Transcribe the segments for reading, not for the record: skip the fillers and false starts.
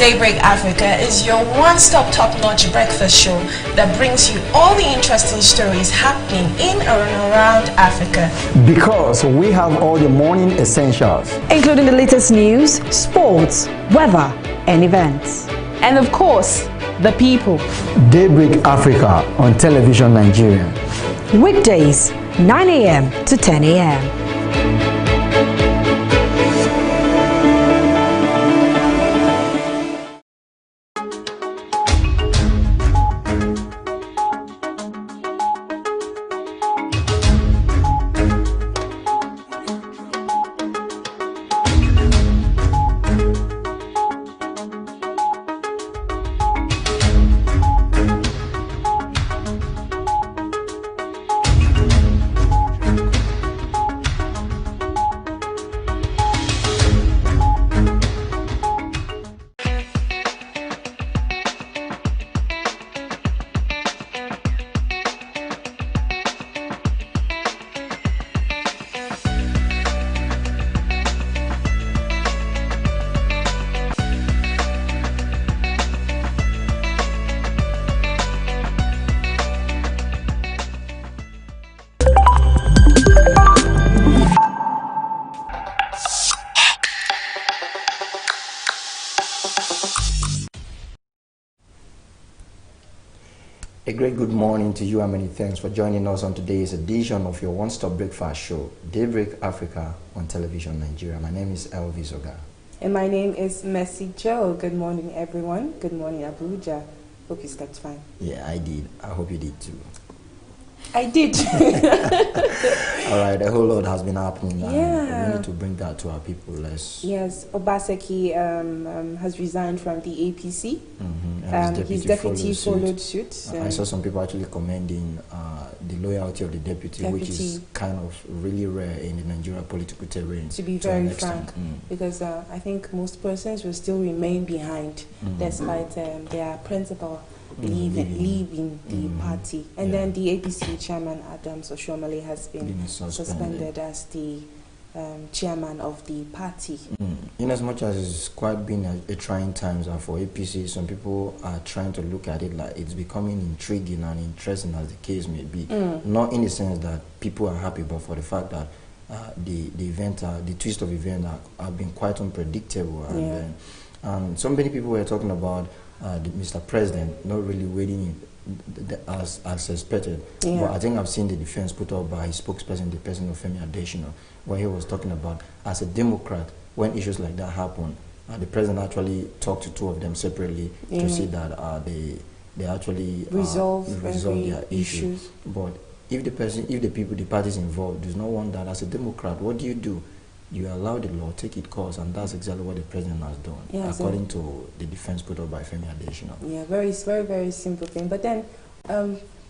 Daybreak Africa is your one-stop top-notch breakfast show that brings you all the interesting stories happening in and around Africa. Because we have all the morning essentials, including the latest news, sports, weather, and events. And of course, the people. Daybreak Africa on Television Nigerian. Weekdays, 9 a.m. to 10 a.m. A great good morning to you and many thanks for joining us on today's edition of your one-stop breakfast show, Daybreak Africa on Television Nigeria. My name is Elvis Oga. And my name is Mercy Joe. Good morning, everyone. Good morning, Abuja. Hope you slept fine. Yeah, I did. I hope you did too. I did. All right, a whole lot has been happening. Yeah. We need to bring that to our people. Yes, Obaseki has resigned from the APC. His deputy followed suit. I saw some people actually commending the loyalty of the deputy, which is kind of really rare in the Nigerian political terrain. To be very frank, because I think most persons will still remain behind despite their principle. Leaving the party. And then the APC chairman, Adams Oshomale, has been suspended as the chairman of the party. In as much as it's quite been a trying times for APC, some people are trying to look at it like it's becoming intriguing and interesting as the case may be. Not in the sense that people are happy, but for the fact that the twist of event have been quite unpredictable. And so many people were talking about Mr. President not really waiting as expected. But I think I've seen the defense put up by his spokesperson, the person of Femi Adesina, where he was talking about, as a Democrat, when issues like that happen, the president actually talked to two of them separately to see that they actually resolve their issues. But if the parties involved does not want that, as a Democrat, what do? You allow the law, take its course, and that's exactly what the president has done, according to the defense put up by Femi Adesina. Yeah, very, very simple thing. But then,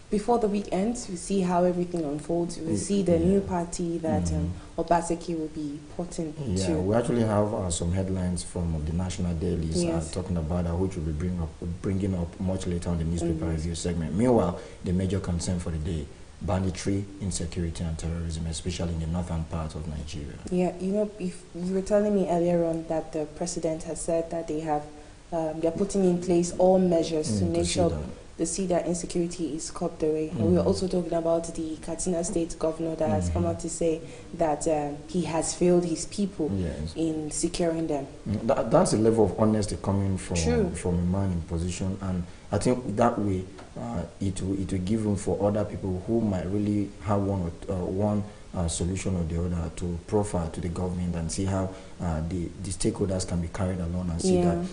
before the weekend, we see how everything unfolds. We see the new party that Obaseki will be putting to. We actually have some headlines from the national dailies talking about which we'll be bringing up much later on the newspaper review segment. Meanwhile, the major concern for the day: banditry, insecurity, and terrorism, especially in the northern part of Nigeria. Yeah, if you were telling me earlier on that the president has said that they're putting in place all measures to make sure to see that insecurity is curbed away. And we were also talking about the Katsina State governor that has come out to say that he has failed his people in securing them. That's a level of honesty coming from a man in position, and I think that way it will give room for other people who might really have one solution or the other to profile to the government and see how the stakeholders can be carried along and see that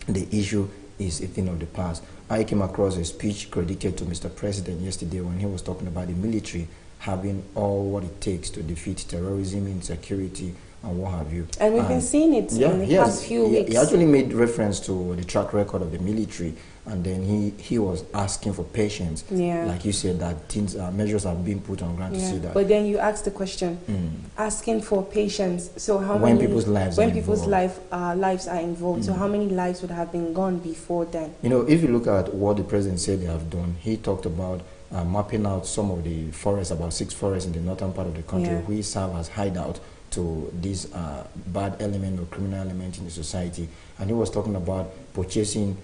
the issue is a thing of the past. I came across a speech credited to Mr. President yesterday when he was talking about the military having all what it takes to defeat terrorism, insecurity, and what have you. And we've been seeing it in the past few weeks. He actually made reference to the track record of the military, and then he was asking for patience. Like you said, that measures are being put on ground to see that. But then you asked the question, asking for patience. So how when many people's lives are involved? So how many lives would have been gone before then? If you look at what the president said they have done, he talked about mapping out some of the forests, about 6 forests in the northern part of the country, which serve as hideout to this bad element or criminal element in the society. And he was talking about purchasing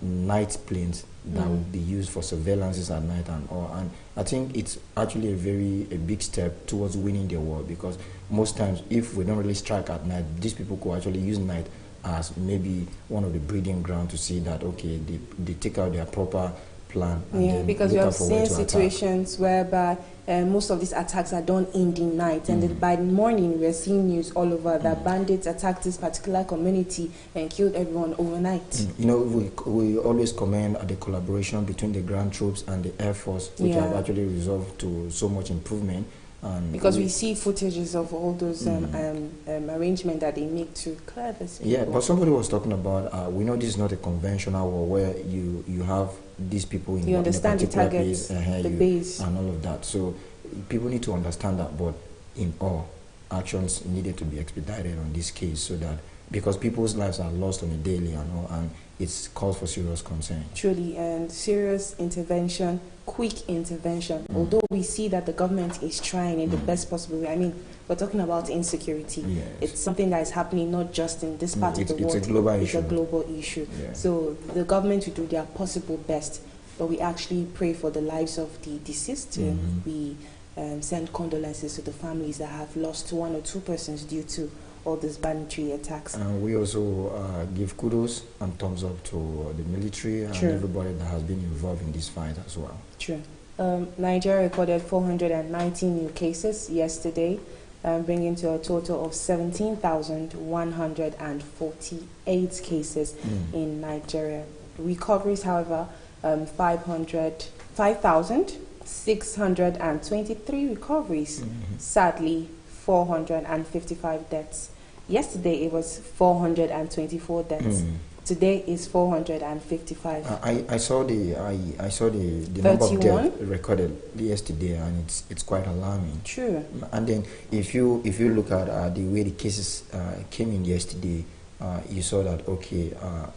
night planes that would be used for surveillances at night and all. And I think it's actually a big step towards winning the war, because most times if we don't really strike at night, these people could actually use night as maybe one of the breeding ground to see that, okay, they take out their proper plan. And because we have seen situations whereby most of these attacks are done in the night, and then by the morning we are seeing news all over that bandits attacked this particular community and killed everyone overnight. You know, we always commend the collaboration between the ground troops and the Air Force, which have actually resolved to so much improvement. Because we see footages of all those arrangements that they make to clear this people. Yeah, but somebody was talking about, we know this is not a conventional war where you have these people in, you understand the targets, the base, and all of that. So people need to understand that, but in all, actions needed to be expedited on this case, so that, because people's lives are lost on a daily and it's cause for serious concern. Truly, and serious intervention, quick intervention. Although we see that the government is trying in the best possible way. I mean, we're talking about insecurity. Yes. It's something that is happening not just in this part of the world. It's a global issue. It's a global issue. Yeah. So the government will do their possible best, but we actually pray for the lives of the deceased. We send condolences to the families that have lost 1 or 2 persons due to all these banditry attacks. And we also give kudos and thumbs up to the military and everybody that has been involved in this fight as well. True. Nigeria recorded 419 new cases yesterday, bringing to a total of 17,148 cases in Nigeria. Recoveries, however, 5,623 recoveries. Sadly, 455 deaths. Yesterday it was 424 deaths. Today is 455. I saw the number of deaths recorded yesterday, and it's quite alarming. True. And then if you look at the way the cases came in yesterday, you saw that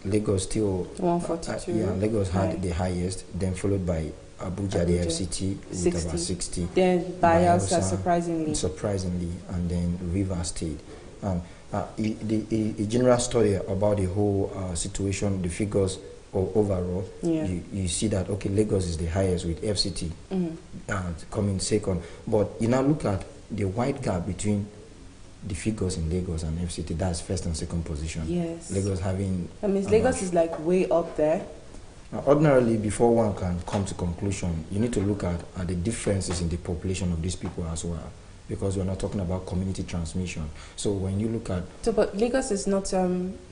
Lagos still 142. Lagos had the highest, then followed by Abuja, the FCT, with about 60. Then Bayelsa, surprisingly, and then River State. And the general story about the whole situation, the figures overall, you see that, Lagos is the highest with FCT coming second. But you now look at the wide gap between the figures in Lagos and FCT, that's first and second position. Yes. Lagos having... I mean, Lagos is like way up there. Ordinarily, before one can come to conclusion, you need to look at the differences in the population of these people as well, because we're not talking about community transmission. So when you look at... So, but Lagos is not...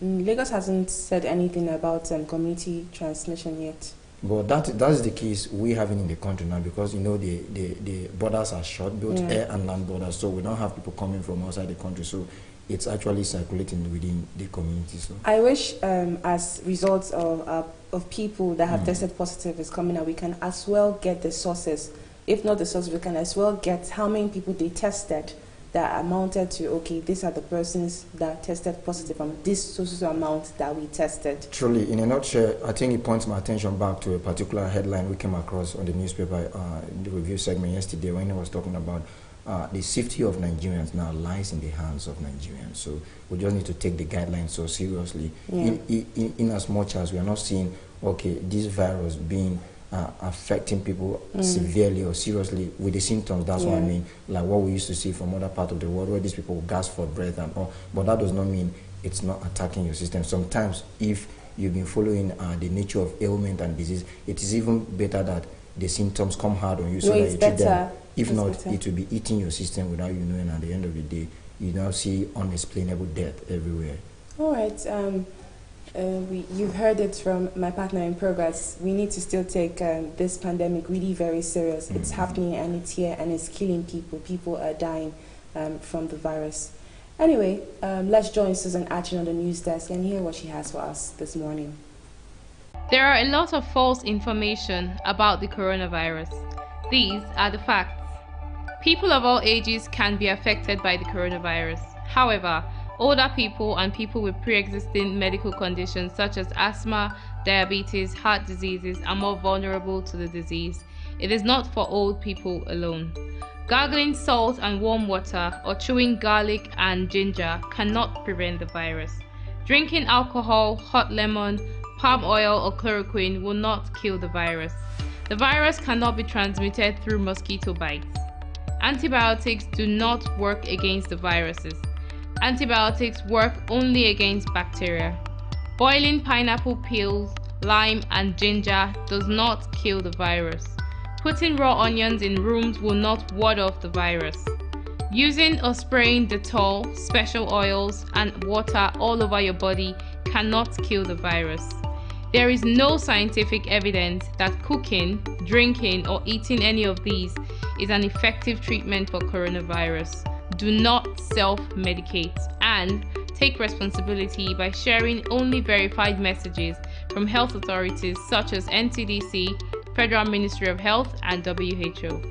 Lagos hasn't said anything about community transmission yet. But that's the case we have in the country now, because the borders are short, both air and land borders, so we don't have people coming from outside the country, so it's actually circulating within the community. So I wish as results of people that have tested positive is coming out, we can as well get the sources. If not the sources, we can as well get how many people they tested that amounted to, these are the persons that tested positive from this social amount that we tested. Truly, in a nutshell, I think it points my attention back to a particular headline we came across on the newspaper, the review segment yesterday, when it was talking about the safety of Nigerians now lies in the hands of Nigerians. So we just need to take the guidelines so seriously, in as much as we are not seeing, this virus being affecting people severely or seriously with the symptoms. That's what I mean, like what we used to see from other parts of the world where these people gasp for breath and all. But that does not mean it's not attacking your system. Sometimes if you've been following the nature of ailment and disease, it is even better that the symptoms come hard on you so that you treat them. If not, it will be eating your system without you knowing. At the end of the day, you now see unexplainable death everywhere. All right. You've heard it from my partner in progress. We need to still take this pandemic really very serious. It's happening and it's here and it's killing people. People are dying from the virus. Anyway, let's join Susan Achin on the news desk and hear what she has for us this morning. There are a lot of false information about the coronavirus. These are the facts. People of all ages can be affected by the coronavirus. However, older people and people with pre-existing medical conditions such as asthma, diabetes, heart diseases are more vulnerable to the disease. It is not for old people alone. Gargling salt and warm water or chewing garlic and ginger cannot prevent the virus. Drinking alcohol, hot lemon, palm oil or chloroquine will not kill the virus. The virus cannot be transmitted through mosquito bites. Antibiotics do not work against the viruses. Antibiotics work only against bacteria. Boiling pineapple peels, lime and ginger does not kill the virus. Putting raw onions in rooms will not ward off the virus. Using or spraying Dettol, special oils and water all over your body cannot kill the virus. There is no scientific evidence that cooking, drinking or eating any of these is an effective treatment for coronavirus. Do not self-medicate and take responsibility by sharing only verified messages from health authorities such as NCDC, Federal Ministry of Health and WHO.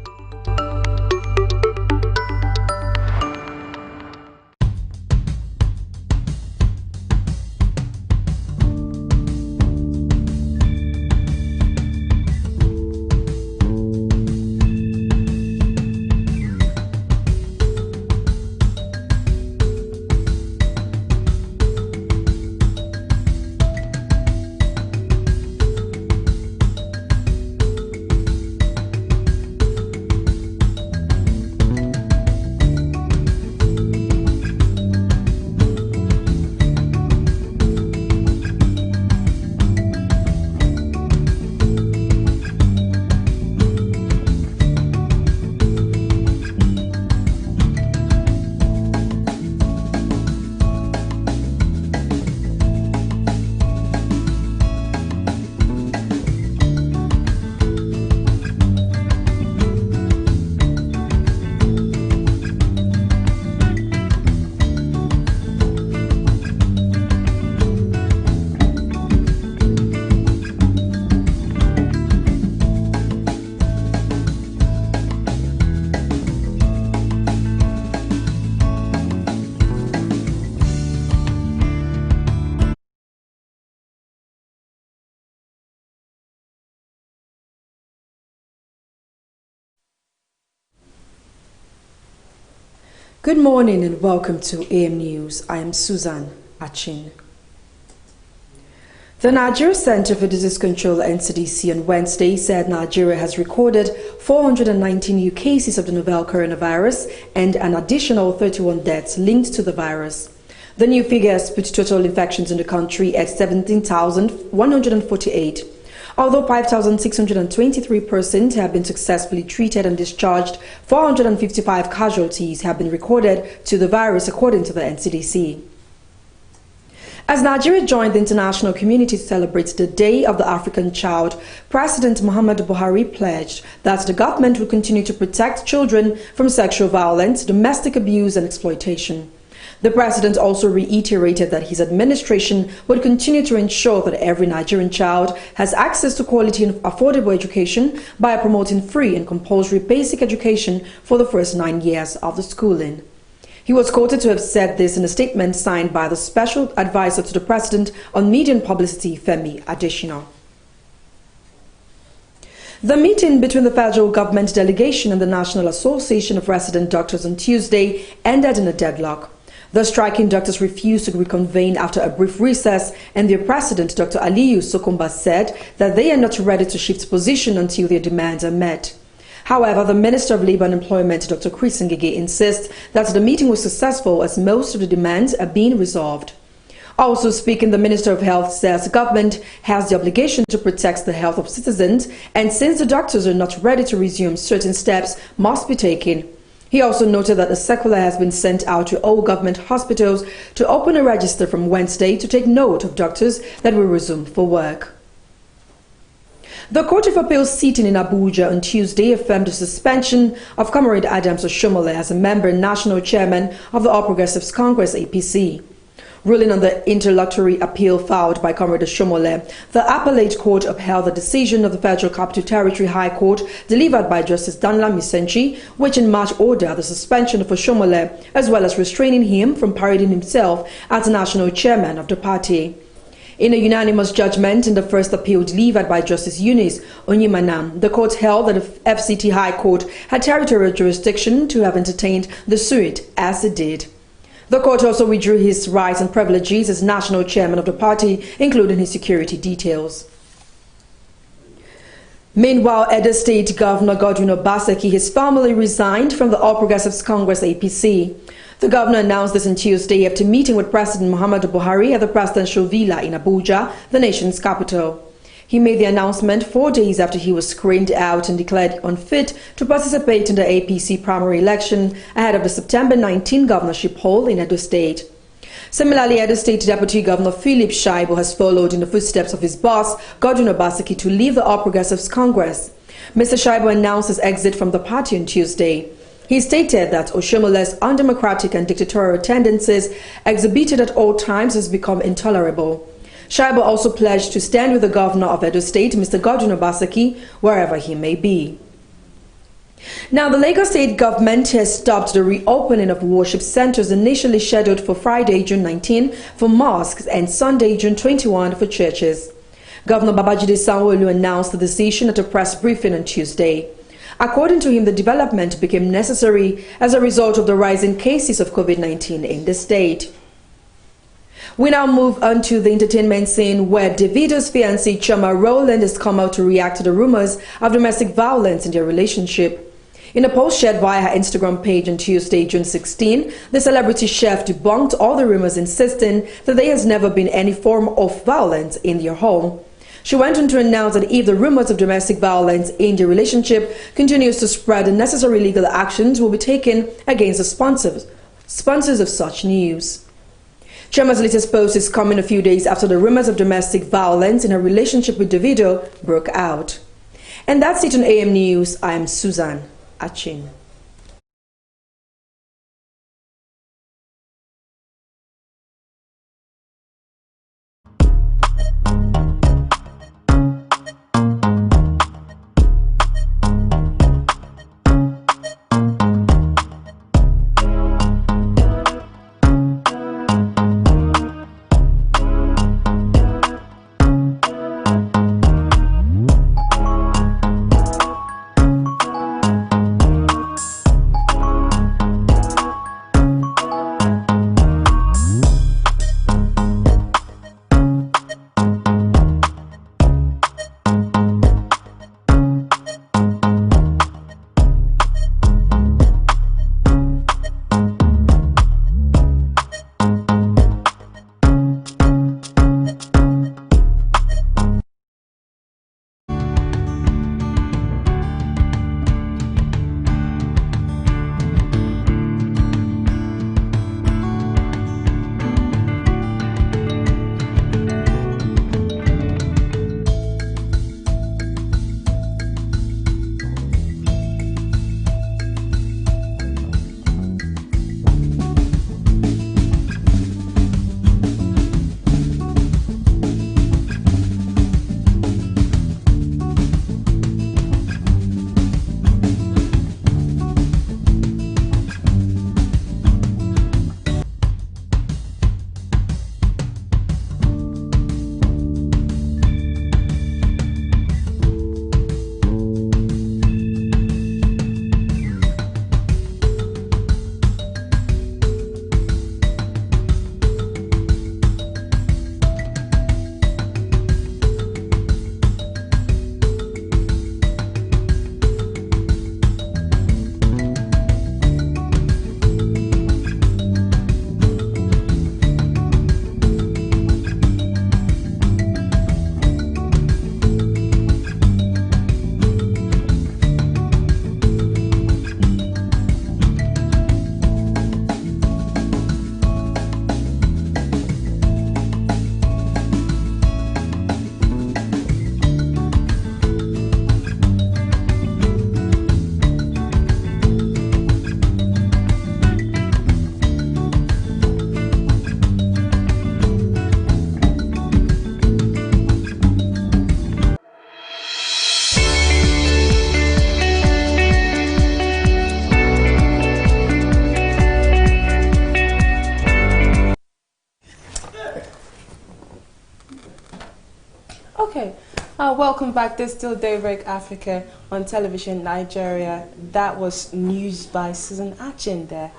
Good morning and welcome to AM News. I am Susan Achin. The Nigeria Center for Disease Control NCDC on Wednesday said Nigeria has recorded 419 new cases of the novel coronavirus and an additional 31 deaths linked to the virus. The new figures put total infections in the country at 17,148. Although 5,623 persons have been successfully treated and discharged, 455 casualties have been recorded to the virus, according to the NCDC. As Nigeria joined the international community to celebrate the Day of the African Child, President Muhammadu Buhari pledged that the government will continue to protect children from sexual violence, domestic abuse and exploitation. The president also reiterated that his administration would continue to ensure that every Nigerian child has access to quality and affordable education by promoting free and compulsory basic education for the first 9 years of the schooling. He was quoted to have said this in a statement signed by the Special Advisor to the President on Media and Publicity, Femi Adesina. The meeting between the federal government delegation and the National Association of Resident Doctors on Tuesday ended in a deadlock. The striking doctors refused to reconvene after a brief recess, and their president, Dr. Aliyu Sokomba, said that they are not ready to shift position until their demands are met. However, the Minister of Labour and Employment, Dr. Chris Ngige, insists that the meeting was successful as most of the demands are being resolved. Also speaking, the Minister of Health says the government has the obligation to protect the health of citizens, and since the doctors are not ready to resume, certain steps must be taken. He also noted that a circular has been sent out to all government hospitals to open a register from Wednesday to take note of doctors that will resume for work. The Court of Appeals sitting in Abuja on Tuesday affirmed the suspension of Comrade Adams Oshomole as a member and national chairman of the All Progressives Congress APC. Ruling on the interlocutory appeal filed by Comrade Oshomole, the appellate court upheld the decision of the Federal Capital Territory High Court delivered by Justice Danla Misenchi, which in March ordered the suspension of Oshomole as well as restraining him from parading himself as national chairman of the party. In a unanimous judgment in the first appeal delivered by Justice Eunice Onyimanam, the court held that the FCT High Court had territorial jurisdiction to have entertained the suit as it did. The court also withdrew his rights and privileges as national chairman of the party, including his security details. Meanwhile, Edo State Governor Godwin Obaseki has formally resigned from the All Progressives Congress APC. The governor announced this on Tuesday after meeting with President Muhammadu Buhari at the presidential villa in Abuja, the nation's capital. He made the announcement 4 days after he was screened out and declared unfit to participate in the APC primary election ahead of the September 19 governorship poll in Edo State. Similarly, Edo State Deputy Governor Philip Shaibu has followed in the footsteps of his boss, Godwin Obaseki, to leave the All Progressives Congress. Mr. Shaibu announced his exit from the party on Tuesday. He stated that Oshomole's undemocratic and dictatorial tendencies exhibited at all times has become intolerable. Shaibu also pledged to stand with the governor of Edo State, Mr. Godwin Obaseki, wherever he may be. Now, the Lagos State government has stopped the reopening of worship centers initially scheduled for Friday, June 19 for mosques and Sunday, June 21 for churches. Governor Babajide Sanwo-Olu announced the decision at a press briefing on Tuesday. According to him, the development became necessary as a result of the rising cases of COVID-19 in the state. We now move on to the entertainment scene, where Davido's fiancé Choma Rowland has come out to react to the rumors of domestic violence in their relationship. In a post shared via her Instagram page on Tuesday, June 16, the celebrity chef debunked all the rumors, insisting that there has never been any form of violence in their home. She went on to announce that if the rumors of domestic violence in the relationship continues to spread, the necessary legal actions will be taken against the sponsors of such news. Choma's latest post is coming a few days after the rumors of domestic violence in her relationship with Davido broke out. And that's it on AM News. I am Susan Achin. Okay. Welcome back. This is still Daybreak Africa on television Nigeria. That was news by Susan Achin there.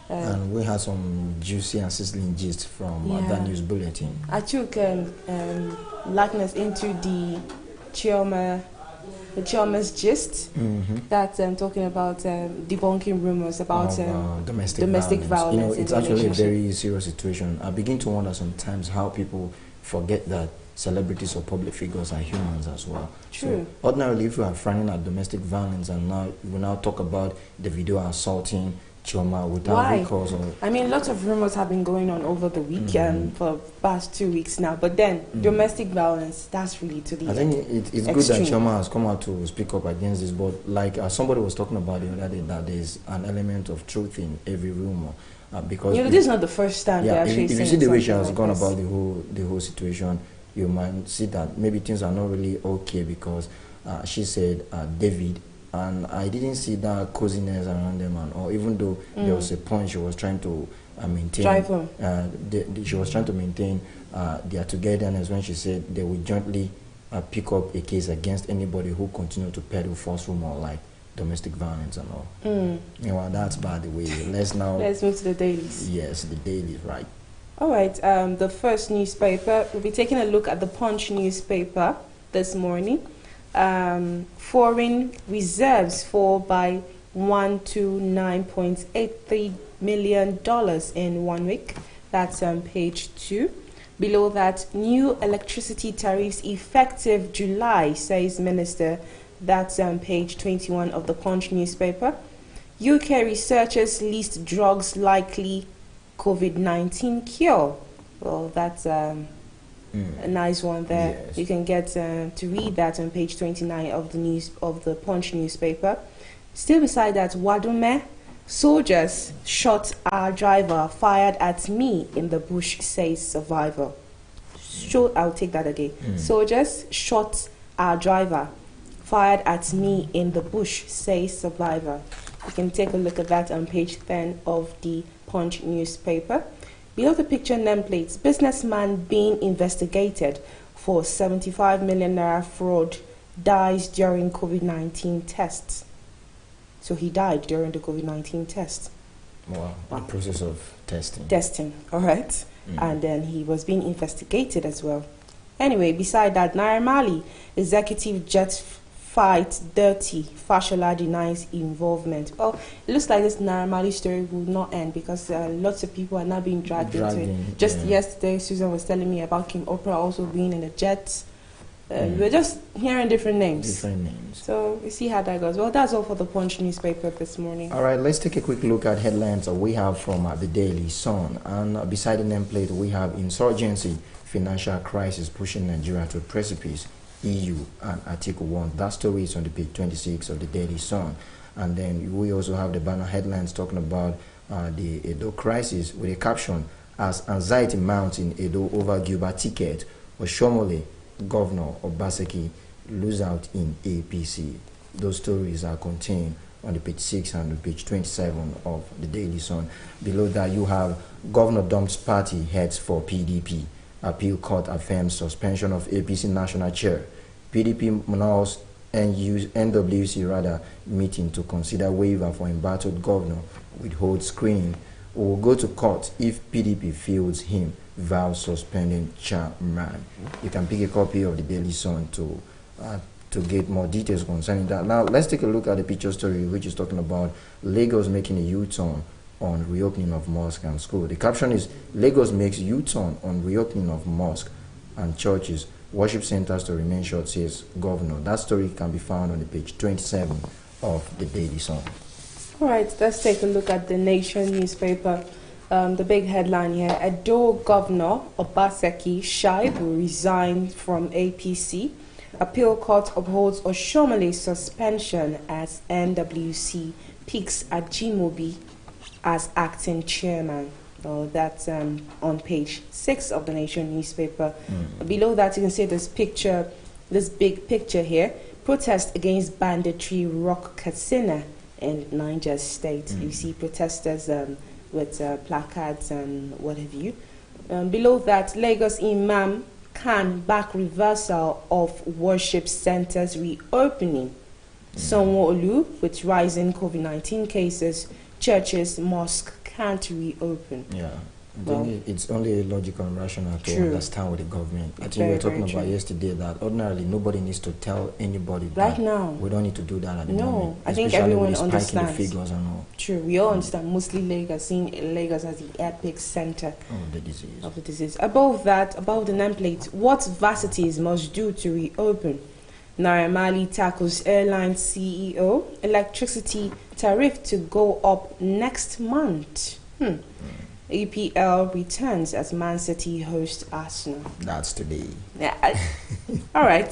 And we had some juicy and sizzling gist from that news bulletin. I took likeness into the Chioma's gist. That's talking about debunking rumors about domestic violence. You know, it's actually a very serious situation. I begin to wonder sometimes how people forget that celebrities or public figures are humans as well. True. So ordinarily, if we are frowning at domestic violence and we now talk about the video assaulting Chioma without recourse, I mean, lots of rumors have been going on over the weekend for the past 2 weeks now. But then domestic violence, that's really to the I think it's good that Chioma has come out to speak up against this. But like somebody was talking about the other day, that there's an element of truth in every rumor. Because this is not the first time they're actually if you see the way she has gone about the whole situation, you might see that maybe things are not really okay because she said David, and I didn't see that coziness around them, or even though there was a point she was trying to maintain. Drive home. She was trying to maintain their togetherness when she said they would jointly pick up a case against anybody who continued to peddle false rumor like domestic violence and all. You know, that's by the way. Let's move to the dailies. Yes, the dailies, right. All right, the first newspaper, we'll be taking a look at the Punch newspaper this morning. Foreign reserves fall by $1 to $9.83 million in 1 week. That's page 2. Below that, new electricity tariffs effective July, says Minister. That's page 21 of the Punch newspaper. UK researchers list drugs likely COVID-19 cure. Well, that's a nice one there. Yes. You can get to read that on page 29 of the Punch newspaper. Still beside that, Wadume, soldiers shot our driver, fired at me in the bush, says survivor. I'll take that again. Soldiers shot our driver, fired at me in the bush, says survivor. You can take a look at that on page 10 of the Punch newspaper. Below the picture nameplates, businessman being investigated for 75 million naira fraud dies during COVID-19 tests. So he died during the COVID-19 test. Wow. The process of testing. Testing, all right. And then he was being investigated as well. Anyway, beside that, Naira Marley, executive jet fight dirty. Fashola denies involvement. Well, it looks like this Naira Marley story will not end because lots of people are now being dragged into it. Just yesterday, Susan was telling me about Kim Oprah also being in a jet. We're just hearing different names. So we see how that goes. Well, that's all for the Punch newspaper this morning. All right, let's take a quick look at headlines we have from the Daily Sun. And beside the nameplate, we have insurgency, financial crisis pushing Nigeria to a precipice. EU and Article 1. That story is on the page 26 of the Daily Sun. And then we also have the banner headlines talking about the Edo crisis with a caption, as anxiety mounts in Edo over Gilbert ticket, Oshomole, Governor Obaseki lose out in APC. Those stories are contained on the page 6 and the page 27 of the Daily Sun. Below that, you have Governor dumps party heads for PDP. Appeal court affirms suspension of APC national chair. PDP announced NWC meeting to consider waiver for embattled governor withhold screening. Will go to court if PDP fails him, vows suspending chairman. You can pick a copy of the Daily Sun to get more details concerning that. Now let's take a look at the picture story, which is talking about Lagos making a U-turn on reopening of mosque and school. The caption is, Lagos makes U-turn on reopening of mosque and churches. Worship centers to remain short, says governor. That story can be found on the page 27 of the Daily Sun. All right, let's take a look at the Nation newspaper. The big headline here, Edo Governor Obaseki Shaib will resign from APC. Appeal court upholds Oshomole suspension as NWC picks Ajimobi as acting chairman. That's on page 6 of the Nation newspaper. Below that, you can see this picture, this big picture here. Protest against banditry rock Katsina in Niger State. You see protesters with placards and what have you. Below that, Lagos Imam can back reversal of worship centers reopening. Sanwo-Olu, with rising COVID-19 cases, churches, mosques can't reopen. Yeah. I think it's only logical and rational to understand with the government. I think we were talking about yesterday that ordinarily nobody needs to tell anybody right that now. We don't need to do that at the moment. I think everyone with understands. The figures and all. True, we all understand. Mostly Lagos, seeing Lagos as the epicenter of the disease. Above that, above the nameplate, what varsities must do to reopen? Naira Marley tackles airline CEO. Electricity tariff to go up next month. EPL returns as Man City host Arsenal. That's today. Yeah. All right.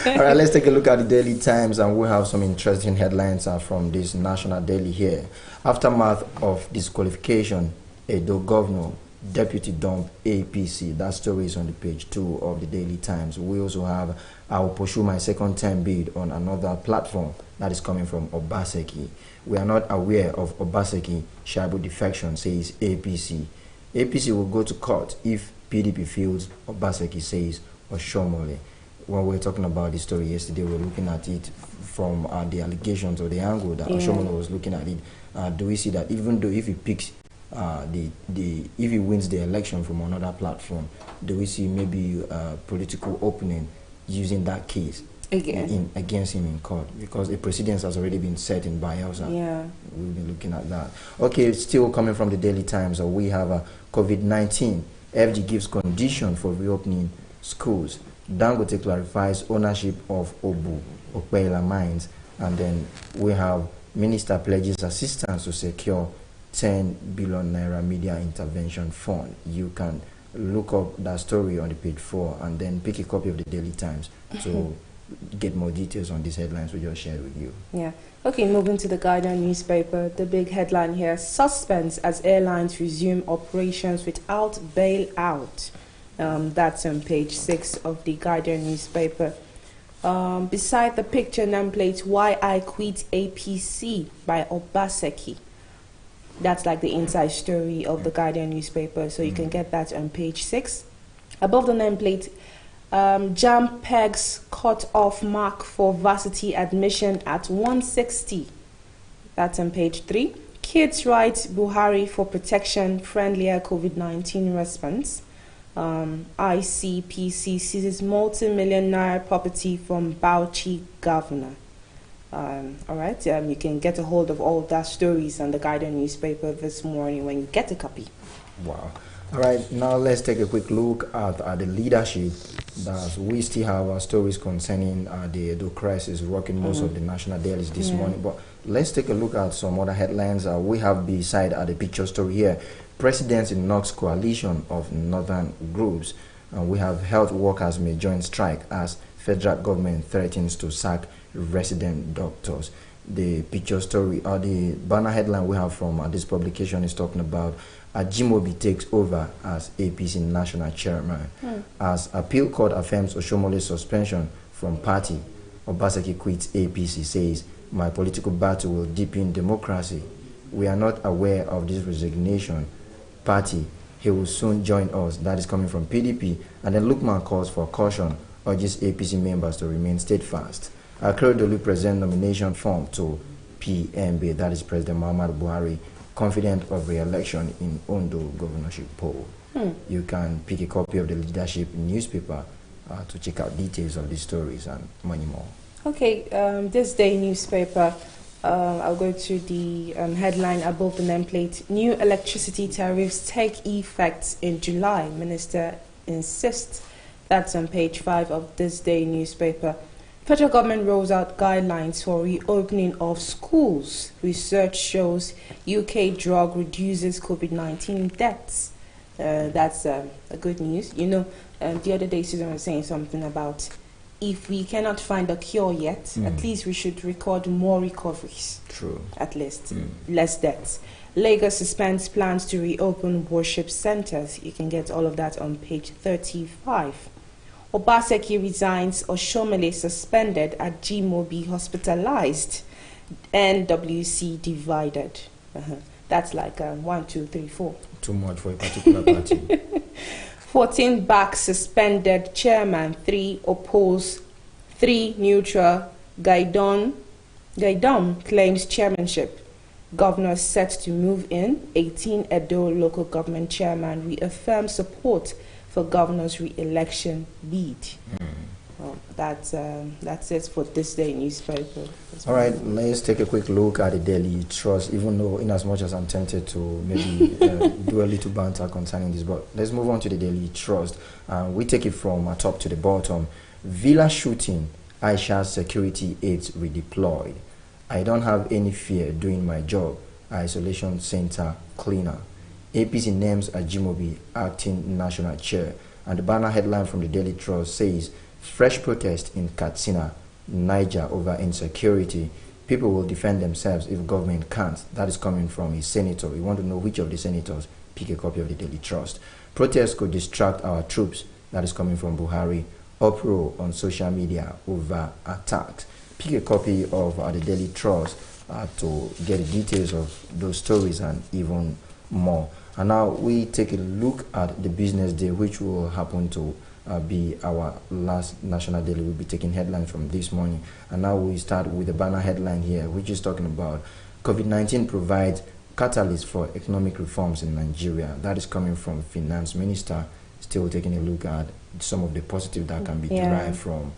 All right, let's take a look at the Daily Times, and we have some interesting headlines from this national daily here. Aftermath of disqualification, Edo governor, deputy dump APC. That story is on the page 2 of the Daily Times. We also have, I will pursue my second term bid on another platform. That is coming from Obaseki. We are not aware of Obaseki Shaibu defection, says APC. APC will go to court if PDP feels Obaseki, says Oshomole. When we were talking about this story yesterday, we were looking at it from the allegations or the angle that Oshomole was looking at it. Do we see that even though if he picks if he wins the election from another platform, do we see maybe a political opening using that case against him in court? Because a precedence has already been set in Bayelsa. Yeah. We'll be looking at that. Okay, still coming from the Daily Times, we have COVID-19. FG gives condition for reopening schools. Dangote clarifies ownership of Okpeila mines. And then we have Minister pledges assistance to secure 10 billion naira media intervention fund. You can look up that story on the page 4 and then pick a copy of the Daily Times to get more details on these headlines we just shared with you. Yeah. Okay, moving to the Guardian newspaper. The big headline here: suspense as airlines resume operations without bailout. That's on page 6 of the Guardian newspaper. Beside the picture nameplate, Why I Quit APC by Obaseki. That's like the inside story of the Guardian newspaper, so you can get that on page 6. Above the nameplate, JAM pegs cut-off mark for varsity admission at 160. That's on page 3. Kids write Buhari for protection, friendlier COVID-19 response. ICPC seizes multi-million naira property from Bauchi governor. All right, you can get a hold of all that stories on the Guardian newspaper this morning when you get a copy. Wow. All right, now let's take a quick look at the leadership. That we still have our stories concerning the Edo crisis rocking most of the national dailies this morning. But let's take a look at some other headlines we have beside the picture story here. Presidents in Knox coalition of northern groups. We have health workers may join strike as federal government threatens to sack resident doctors. The picture story or the banner headline we have from this publication is talking about Ajimobi takes over as APC national chairman. As appeal court affirms Oshomole's suspension from party, Obaseki quits APC, says, my political battle will deepen democracy. We are not aware of this resignation. Party, he will soon join us. That is coming from PDP. And then Lukman calls for caution, urges APC members to remain steadfast. Akeredolu present nomination form to PMB, that is President Muhammadu Buhari, confident of re-election in Ondo governorship poll. You can pick a copy of the leadership newspaper to check out details of these stories and many more. Okay, this day newspaper, I'll go to the headline above the nameplate. New electricity tariffs take effect in July, Minister insists. That's on page 5 of this day newspaper. Federal government rolls out guidelines for reopening of schools. Research shows UK drug reduces COVID-19 deaths. That's a good news. You know, the other day Susan was saying something about if we cannot find a cure yet, at least we should record more recoveries. True. At least. Less deaths. Lagos suspends plans to reopen worship centers. You can get all of that on page 35. Obaseki resigns, Oshomole suspended, at Jimobi hospitalized, NWC divided. That's like 1, 2, 3, 4. Too much for a particular party. 14 back suspended chairman, 3 opposed, 3 neutral. Gaidon claims chairmanship. Governor set to move in. 18 Edo local government chairman reaffirms support for governor's re-election bid. Well, that's it for this day newspaper. All right, let's take a quick look at the Daily Trust, even though in as much as I'm tempted to maybe do a little banter concerning this, but let's move on to the Daily Trust. We take it from top to the bottom. Villa shooting, Aisha's security aides redeployed. I don't have any fear doing my job. Isolation center cleaner. APC names Ajimobi acting national chair. And the banner headline from the Daily Trust says, fresh protest in Katsina, Niger over insecurity. People will defend themselves if government can't. That is coming from a senator. We want to know which of the senators. Pick a copy of the Daily Trust. Protests could distract our troops. That is coming from Buhari. Uproar on social media over attacks. Pick a copy of the Daily Trust to get the details of those stories and even more. And now we take a look at the business day, which will happen to be our last national daily. We'll be taking headlines from this morning. And now we start with the banner headline here, which is talking about COVID-19 provides catalyst for economic reforms in Nigeria. That is coming from Finance Minister, still taking a look at some of the positive that can be derived from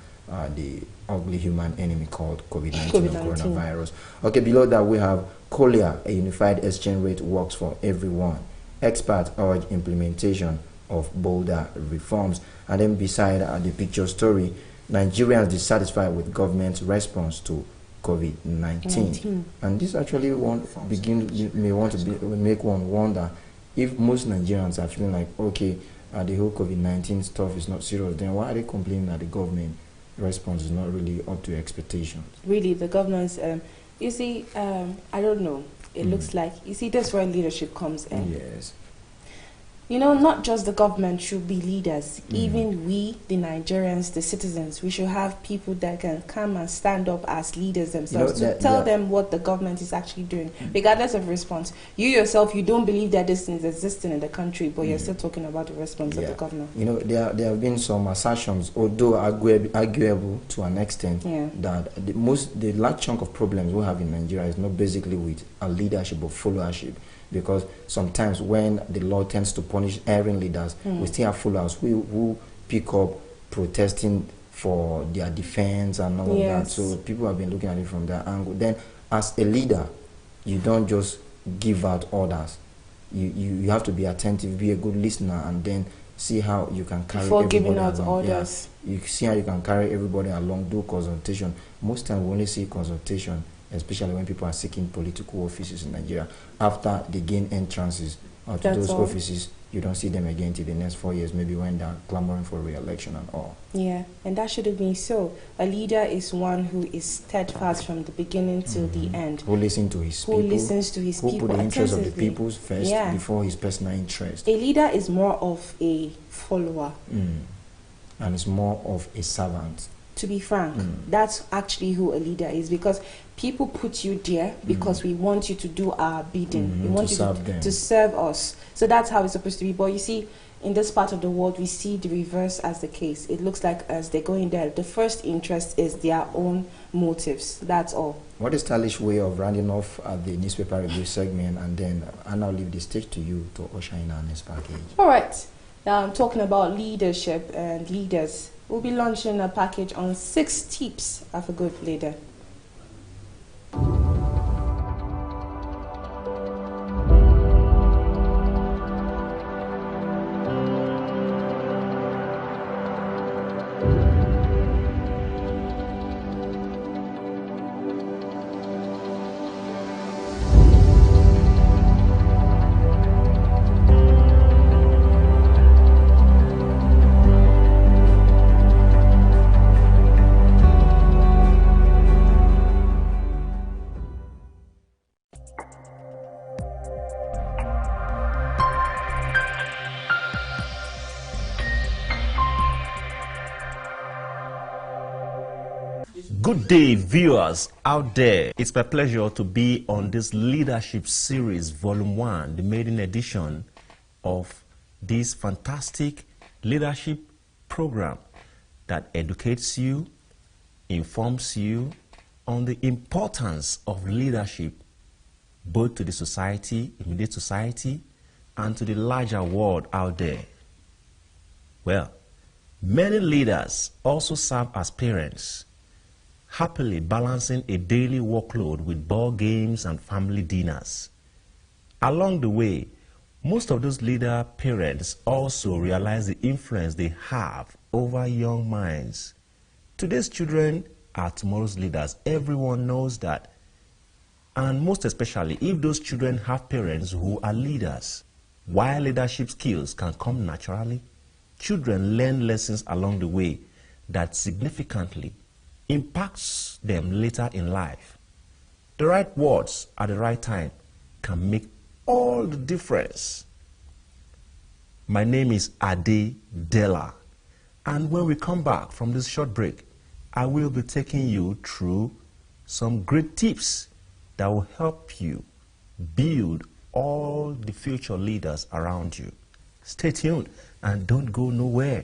the ugly human enemy called COVID-19 or coronavirus. Okay, below that we have Kolia, a unified exchange rate works for everyone. Experts urge implementation of bolder reforms. And then beside the picture story, Nigerians dissatisfied with government's response to COVID-19. And this actually make one wonder if most Nigerians are feeling like, okay, the whole COVID-19 stuff is not serious, then why are they complaining that the government response is not really up to expectations? Really, the government's, you see, I don't know. It looks like, you see, that's where leadership comes in. Yes. You know, not just the government should be leaders. Even we, the Nigerians, the citizens, we should have people that can come and stand up as leaders themselves, to tell them what the government is actually doing, regardless of response. You yourself, you don't believe that this is existing in the country, but you're still talking about the response of the governor. You know, there have been some assertions, although arguable to an extent, that the large chunk of problems we have in Nigeria is not basically with a leadership or followership. Because sometimes when the law tends to punish erring leaders, we still have followers who pick up protesting for their defense and all of that. So people have been looking at it from that angle. Then as a leader, you don't just give out orders. You have to be attentive, be a good listener, and then see how you can carry before everybody giving out along. orders. You see how you can carry everybody along, do consultation. Most times we only see consultation, especially when people are seeking political offices in Nigeria. After they gain entrances to those offices, you don't see them again till the next 4 years, maybe when they're clamoring for re-election and all. Yeah, and that should have been so. A leader is one who is steadfast from the beginning till the end. Who listens to his people. Who listens to his people. Who put the interests of the people first before his personal interest. A leader is more of a follower. And is more of a servant. To be frank, that's actually who a leader is, because people put you there because we want you to do our bidding. We want you to serve us. So that's how it's supposed to be. But you see, in this part of the world, we see the reverse as the case. It looks like as they go in there, the first interest is their own motives. That's all. What a stylish way of rounding off the newspaper review segment, and then I now leave the stage to you to usher in our next package. All right. Now I'm talking about leadership and leaders. We'll be launching a package on 6 tips of a good leader. Good day, viewers out there. It's my pleasure to be on this Leadership Series, Volume 1, the maiden edition of this fantastic leadership program that educates you, informs you on the importance of leadership, both to the society, immediate society, and to the larger world out there. Well, many leaders also serve as parents, happily balancing a daily workload with ball games and family dinners. Along the way, most of those leader parents also realize the influence they have over young minds. Today's children are tomorrow's leaders. Everyone knows that. And most especially if those children have parents who are leaders. While leadership skills can come naturally, children learn lessons along the way that significantly impacts them later in life. The right words at the right time can make all the difference. My name is Ade Della, and when we come back from this short break, I will be taking you through some great tips that will help you build all the future leaders around you. Stay tuned and don't go nowhere.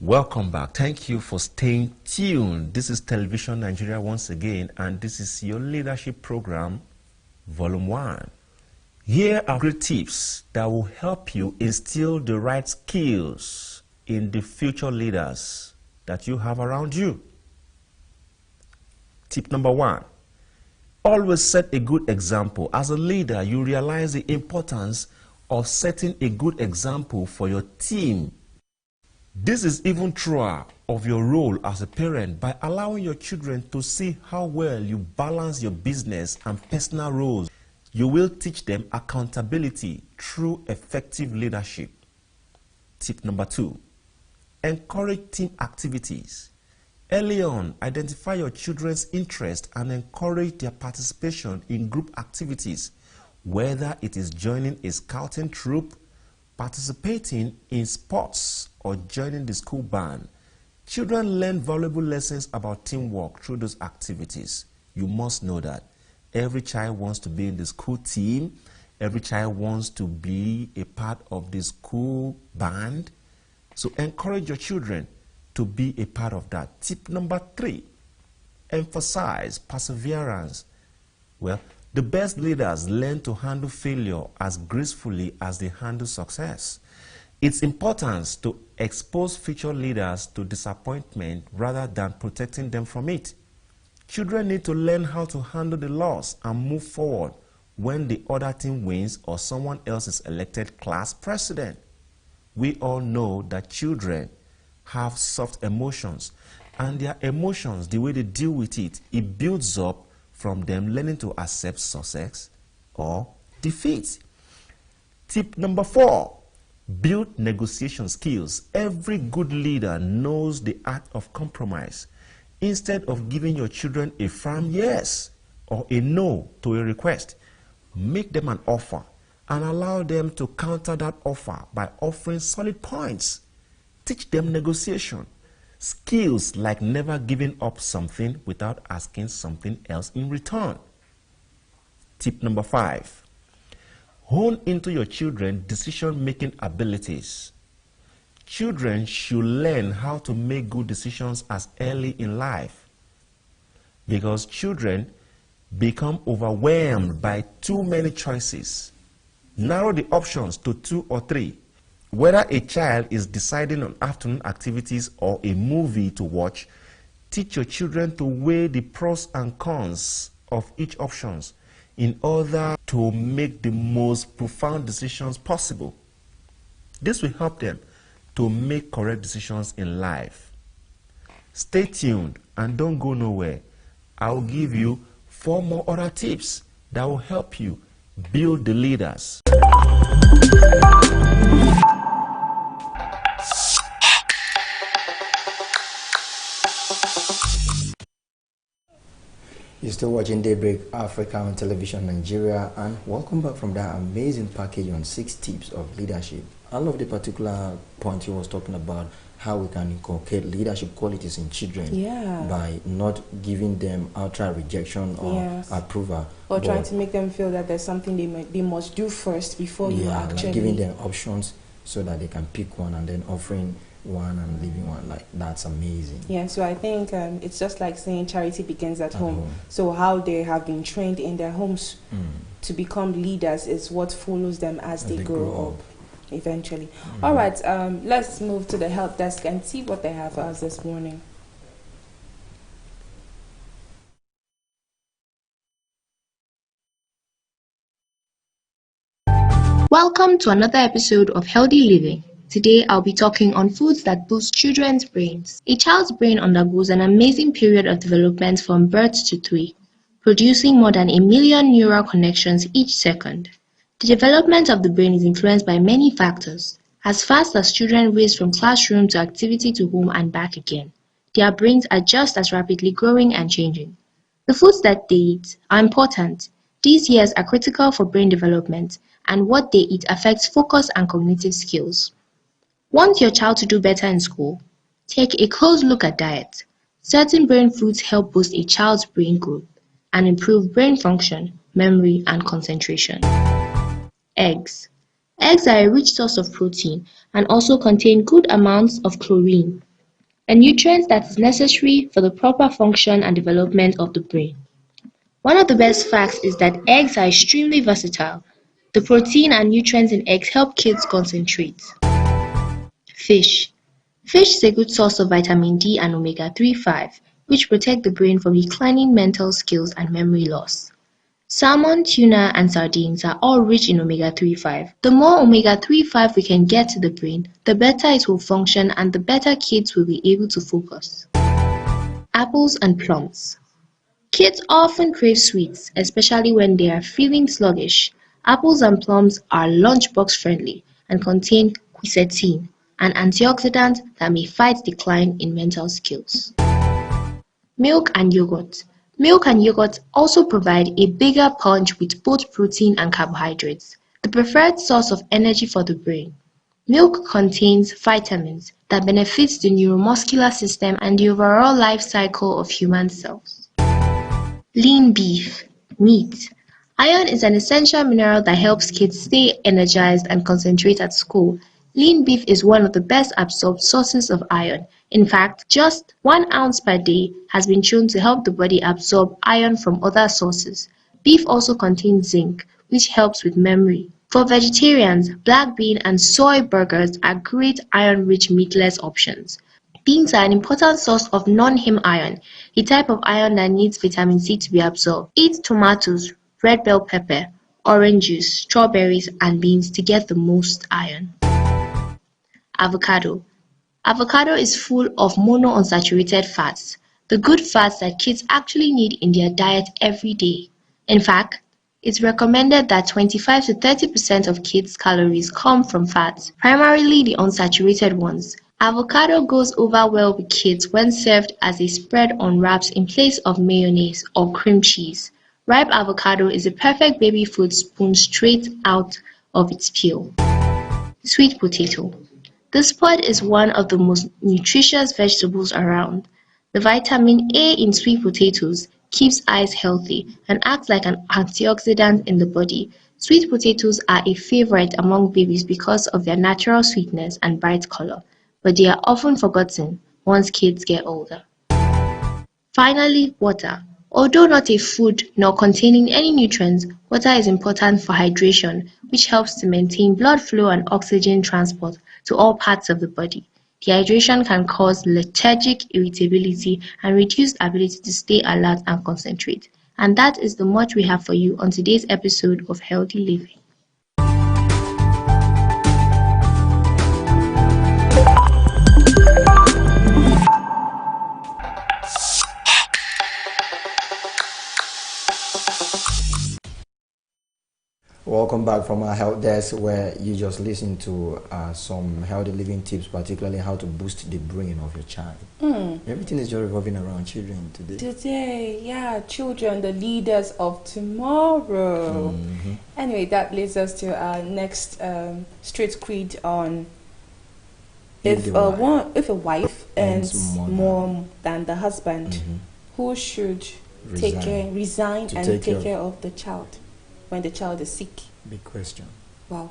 Welcome back. Thank you for staying tuned. This is Television Nigeria once again, and this is your leadership program, Volume 1. Here are great tips that will help you instill the right skills in the future leaders that you have around you. Tip number 1. Always set a good example. As a leader, you realize the importance of setting a good example for your team. This is even truer of your role as a parent by allowing your children to see how well you balance your business and personal roles. You will teach them accountability through effective leadership. Tip number 2. Encourage team activities. Early on, identify your children's interest and encourage their participation in group activities, whether it is joining a scouting troop, participating in sports, or joining the school band. Children learn valuable lessons about teamwork through those activities. You must know that every child wants to be in the school team, every child wants to be a part of the school band. So encourage your children to be a part of that. Tip number 3, emphasize perseverance. Well, the best leaders learn to handle failure as gracefully as they handle success. It's important to expose future leaders to disappointment rather than protecting them from it. Children need to learn how to handle the loss and move forward when the other team wins or someone else is elected class president. We all know that children have soft emotions, and their emotions, the way they deal with it, it builds up from them learning to accept success or defeat. Tip number 4, build negotiation skills. Every good leader knows the art of compromise. Instead of giving your children a firm yes or a no to a request, make them an offer and allow them to counter that offer by offering solid points. Teach them negotiation skills like never giving up something without asking something else in return. Tip number 5, hone into your children's decision-making abilities. Children should learn how to make good decisions as early in life, because children become overwhelmed by too many choices. Narrow the options to 2 or 3. Whether a child is deciding on afternoon activities or a movie to watch, teach your children to weigh the pros and cons of each option in order to make the most profound decisions possible. This will help them to make correct decisions in life. Stay tuned and don't go nowhere. I will give you 4 more other tips that will help you build the leaders. still watching Daybreak Africa on television Nigeria, and welcome back from that amazing package on 6 tips of leadership. I love the particular point he was talking about, how we can inculcate leadership qualities in children by not giving them outright rejection or approval, or trying to make them feel that there's something they must do first before you actually, like giving them options so that they can pick one and then offering one and leaving one. Like, that's amazing. Yeah, so I think it's just like saying charity begins at home. So how they have been trained in their homes to become leaders is what follows them as they grow up eventually. All right, let's move to the help desk and see what they have for us this morning. Welcome to another episode of Healthy Living. Today I'll be talking on foods that boost children's brains. A child's brain undergoes an amazing period of development from birth to 3, producing more than 1 million neural connections each second. The development of the brain is influenced by many factors. As fast as children race from classroom to activity to home and back again, their brains are just as rapidly growing and changing. The foods that they eat are important. These years are critical for brain development, and what they eat affects focus and cognitive skills. Want your child to do better in school? Take a close look at diet. Certain brain foods help boost a child's brain growth and improve brain function, memory, and concentration. Eggs. Eggs are a rich source of protein and also contain good amounts of chlorine, a nutrient that is necessary for the proper function and development of the brain. One of the best facts is that eggs are extremely versatile. The protein and nutrients in eggs help kids concentrate. Fish. Fish is a good source of vitamin D and omega-3/5, which protect the brain from declining mental skills and memory loss. Salmon, tuna, and sardines are all rich in omega-3/5. The more omega-3/5 we can get to the brain, the better it will function and the better kids will be able to focus. Apples and plums. Kids often crave sweets, especially when they are feeling sluggish. Apples and plums are lunchbox friendly and contain quercetin, an antioxidant that may fight decline in mental skills. Milk and yogurt. Milk and yogurt also provide a bigger punch with both protein and carbohydrates, the preferred source of energy for the brain. Milk contains vitamins that benefit the neuromuscular system and the overall life cycle of human cells. Lean beef, meat. Iron is an essential mineral that helps kids stay energized and concentrate at school. Lean beef is one of the best absorbed sources of iron. In fact, just 1 ounce per day has been shown to help the body absorb iron from other sources. Beef also contains zinc, which helps with memory. For vegetarians, black bean and soy burgers are great iron-rich meatless options. Beans are an important source of non-heme iron, a type of iron that needs vitamin C to be absorbed. Eat tomatoes, red bell pepper, orange juice, strawberries, and beans to get the most iron. Avocado. Avocado is full of monounsaturated fats, the good fats that kids actually need in their diet every day. In fact, it's recommended that 25 to 30% of kids' calories come from fats, primarily the unsaturated ones. Avocado goes over well with kids when served as a spread on wraps in place of mayonnaise or cream cheese. Ripe avocado is a perfect baby food spoon straight out of its peel. Sweet potato. This pod is one of the most nutritious vegetables around. The vitamin A in sweet potatoes keeps eyes healthy and acts like an antioxidant in the body. Sweet potatoes are a favorite among babies because of their natural sweetness and bright color, but they are often forgotten once kids get older. Finally, water. Although not a food nor containing any nutrients, water is important for hydration, which helps to maintain blood flow and oxygen transport to all parts of the body. Dehydration can cause lethargic irritability and reduced ability to stay alert and concentrate. And that is the much we have for you on today's episode of Healthy Living. Welcome welcome back from our health desk, where you just listen to some healthy living tips, particularly how to boost the brain of your child. Everything is just revolving around children today. Today, yeah, children, the leaders of tomorrow. Anyway, that leads us to our next street creed on if a wife earns more than the husband, who should resign and take care of the child when the child is sick? Big question. Wow.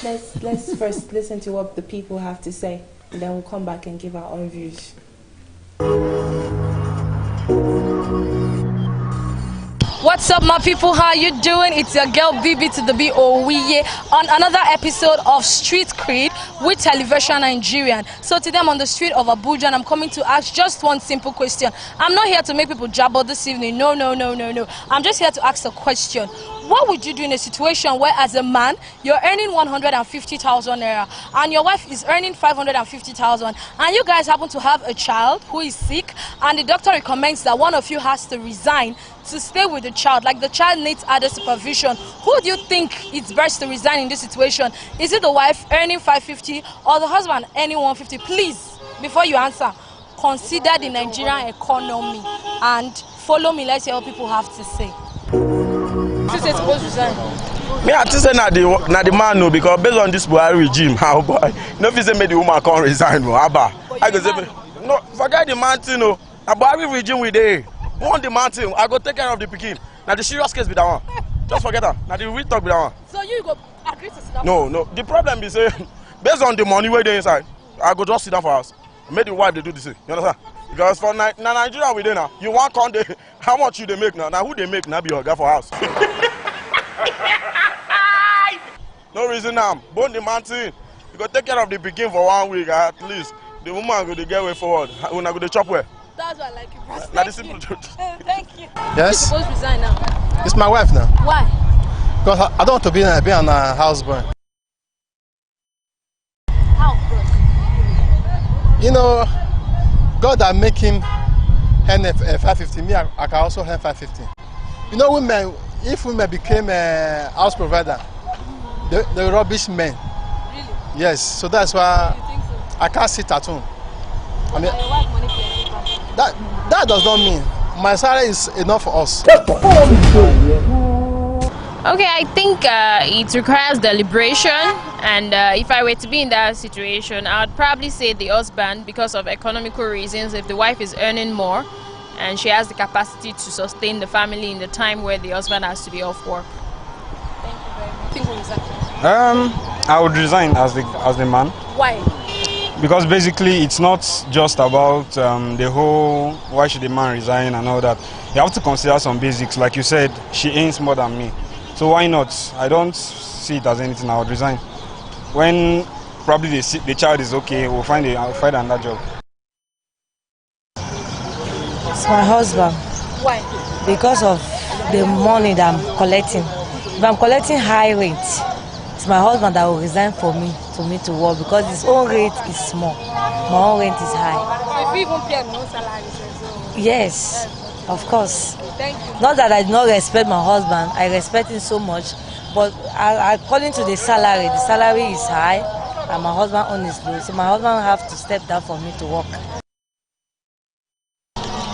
Let's first listen to what the people have to say, and then we'll come back and give our own views. What's up, my people? How you doing? It's your girl BB to the B-O-W-E on another episode of Street Creed with Television Nigerian. So today I'm on the street of Abuja and I'm coming to ask just one simple question. I'm not here to make people jabber this evening. No. I'm just here to ask a question. What would you do in a situation where, as a man, you're earning 150,000 naira and your wife is earning 550,000, and you guys happen to have a child who is sick, and the doctor recommends that one of you has to resign to stay with the child, like the child needs other supervision? Who do you think it's best to resign in this situation? Is it the wife earning 550 or the husband earning 150? Please, before you answer, consider the Nigerian economy and follow me. Let's hear what people have to say. Supposed to resign? Me, I think say na the man no, because based on this Buhari regime, how boy, no if say make the woman can't resign, no, Abba. I go say no, forget the man thing, no. Na Buhari regime we dey. Want the man thing, I go take care of the pikin. Now the serious case be that one. Just forget that. Now the real talk be that one. So you go agree to sit down? No. The problem is based on the money where they inside, I go just sit down for us. Make the wife they do this thing. You understand? Because for Nigeria we dey now. You want count the how much you they make now? Now who they make now be your guy for house. No reason now. Bone the man thing. You go take care of the pikin for 1 week at least. The woman go to get way forward. When I go to chop well. That's why I like you, bro. Now the simple truth. Thank you. Yes? You're supposed to resign now. It's my wife now. Why? Because I don't want to be an houseboy. How, bro? You know, God that make him earn 550, me, I can also earn 550. You know, women, if women became a house provider, the rubbish men. Really? Yes, so that's why You think so? I can't sit at home. I mean, your wife money for that does not mean my salary is enough for us. Okay, I think it requires deliberation, and if I were to be in that situation, I would probably say the husband, because of economical reasons. If the wife is earning more and she has the capacity to sustain the family in the time where the husband has to be off work. Thank you very much. Think we'll resign. I would resign as the man. Why? Because basically it's not just about the whole why should the man resign and all that. You have to consider some basics. Like you said, she earns more than me. So why not? I don't see it as anything. I would resign. When probably the child is okay, I'll find another job. It's my husband. Why? Because of the money that I'm collecting. If I'm collecting high rate, it's my husband that will resign for me to work, because his own rate is small. My own rate is high. If you even pay no salary, so. Yes, of course. Thank you. Not that I do not respect my husband, I respect him so much, but according to the salary is high, and my husband own is low, so my husband have to step down for me to work.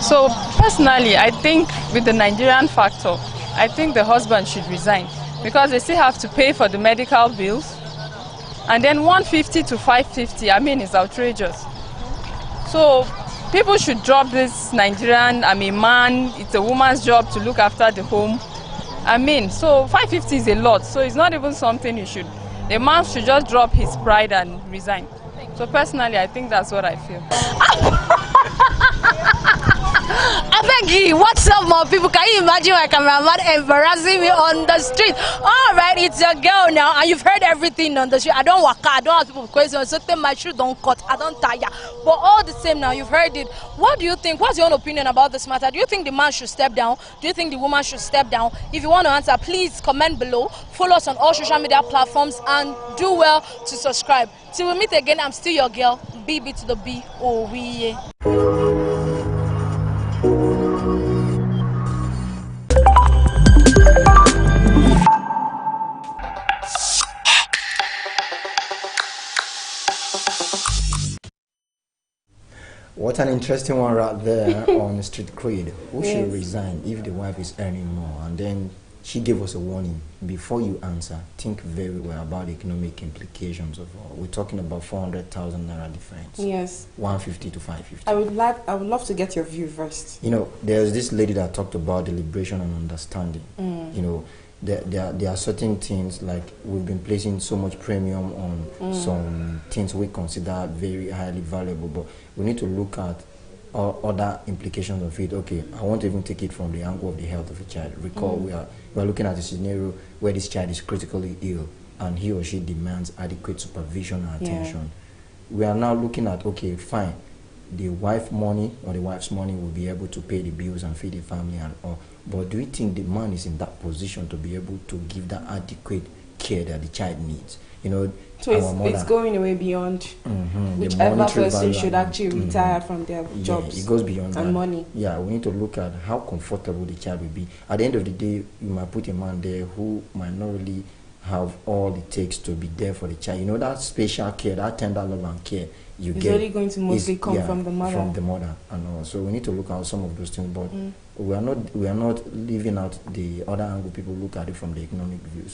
So personally, I think with the Nigerian factor, I think the husband should resign, because they still have to pay for the medical bills, and then 150 to 550, I mean, it's outrageous. So people should drop this Nigerian, man, it's a woman's job to look after the home. So 550 is a lot, so it's not even something the man should just drop his pride and resign. So personally, I think that's what I feel. I beg you, what's up, my people? Can you imagine my cameraman embarrassing me on the street? All right, it's your girl now, and you've heard everything on the street. I don't waka, I don't ask people questions, so my shoe don't cut, I don't tire. But all the same now, you've heard it. What do you think? What's your own opinion about this matter? Do you think the man should step down? Do you think the woman should step down? If you want to answer, please comment below. Follow us on all social media platforms, and do well to subscribe. Till we meet again, I'm still your girl, BB to the B-O-W-E. What an interesting one right there on Street Creed. Who should resign if the wife is earning more? And then she gave us a warning. Before you answer, think very well about the economic implications of all. We're talking about 400,000 naira difference. Yes. 150 to 550. I would love to get your view first. You know, there's this lady that talked about deliberation and understanding. You know, there are certain things, like we've been placing so much premium on some things we consider very highly valuable, but we need to look at other implications of it. Okay, I won't even take it from the angle of the health of a child. Recall, we are looking at a scenario where this child is critically ill and he or she demands adequate supervision and attention. We are now looking at, okay, fine, the wife's money will be able to pay the bills and feed the family and all. But do you think the man is in that position to be able to give that adequate care that the child needs? You know, so it's going away beyond whichever person should actually retire from their jobs. Yeah, it goes beyond and that. Money. Yeah, we need to look at how comfortable the child will be. At the end of the day, you might put a man there who might not really have all it takes to be there for the child. You know, that special care, that tender love and care you it's get. It's only going to mostly come from the mother. From the mother, and all. So we need to look at some of those things, but we are not leaving out the other angle. People look at it from the economic view.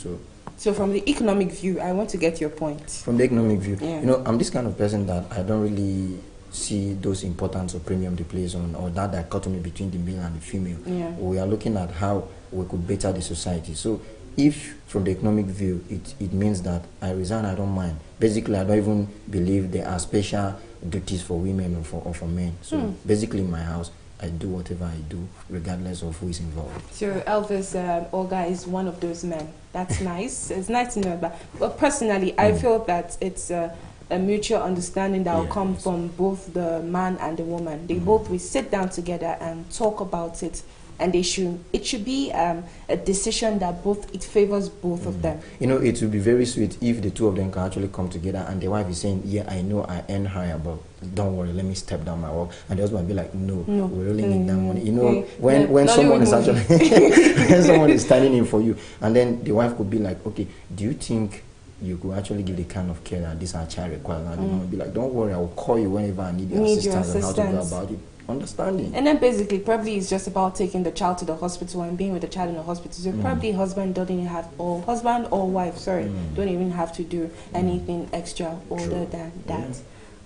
So from the economic view, I want to get your point. From the economic view, you know, I'm this kind of person that I don't really see those importance or premium they place on, or that dichotomy between the male and the female. We are looking at how we could better the society. So if from the economic view it means that I resign, I don't mind. Basically, I don't even believe there are special duties for women or for men. So basically in my house, I do whatever I do regardless of who is involved. So Elvis Olga is one of those men. That's nice. It's nice to know about. But personally, I feel that it's a mutual understanding that will come from both the man and the woman. They both will sit down together and talk about it, and it should be a decision that it favors both of them. You know, it would be very sweet if the two of them can actually come together and the wife is saying, yeah, I know I earn higher, but don't worry, let me step down my work. And the husband will be like, no, we really need that money. You know, when someone is actually when someone is standing in for you, and then the wife could be like, okay, do you think you could actually give the kind of care that this our child requires? And the woman will be like, don't worry, I will call you whenever I need your assistance and how to go about it. Understanding. And then basically probably it's just about taking the child to the hospital and being with the child in the hospital. So probably husband or wife, don't even have to do anything extra other than that.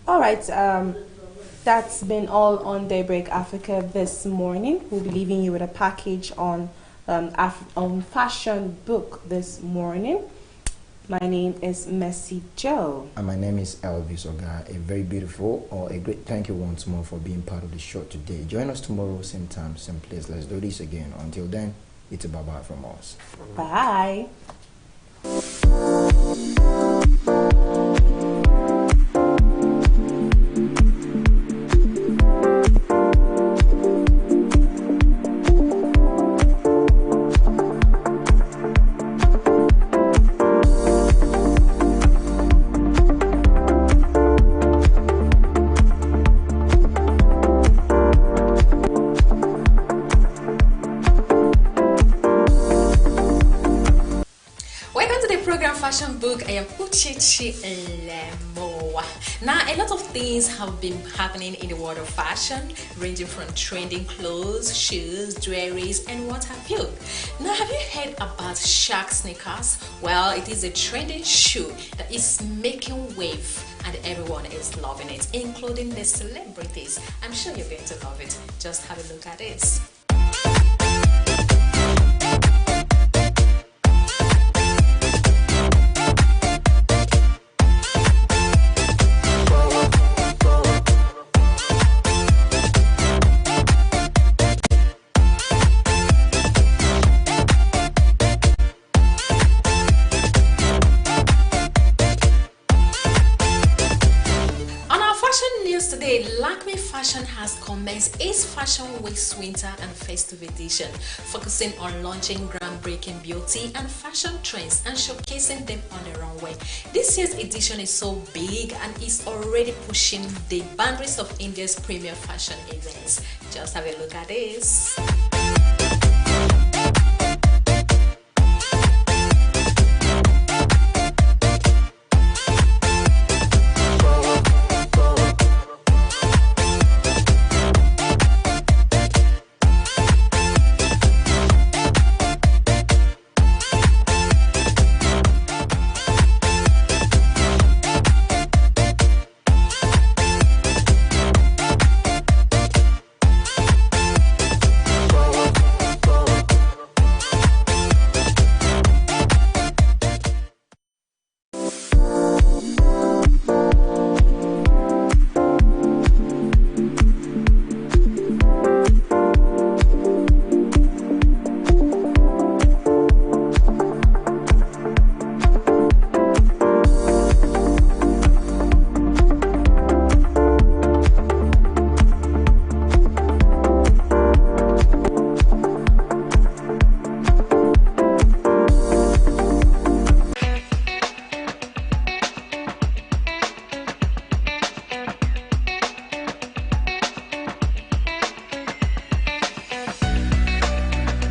All right, that's been all on Daybreak Africa this morning. We'll be leaving you with a package on fashion book this morning. My name is Messi Joe. And my name is Elvis Oga. A very beautiful or a great thank you once more for being part of the show today. Join us tomorrow, same time, same place. Let's do this again. Until then, it's a bye-bye from us. Bye. Fashion book. I am Uchichi Lemo. Now, a lot of things have been happening in the world of fashion, ranging from trending clothes, shoes, jewelries, and what have you. Now, have you heard about Shark sneakers? Well, it is a trending shoe that is making wave, and everyone is loving it, including the celebrities. I'm sure you're going to love it. Just have a look at it. Fashion has commenced its Fashion Week's Winter and Festive Edition, focusing on launching groundbreaking beauty and fashion trends and showcasing them on the runway. This year's edition is so big and is already pushing the boundaries of India's premier fashion events. Just have a look at this.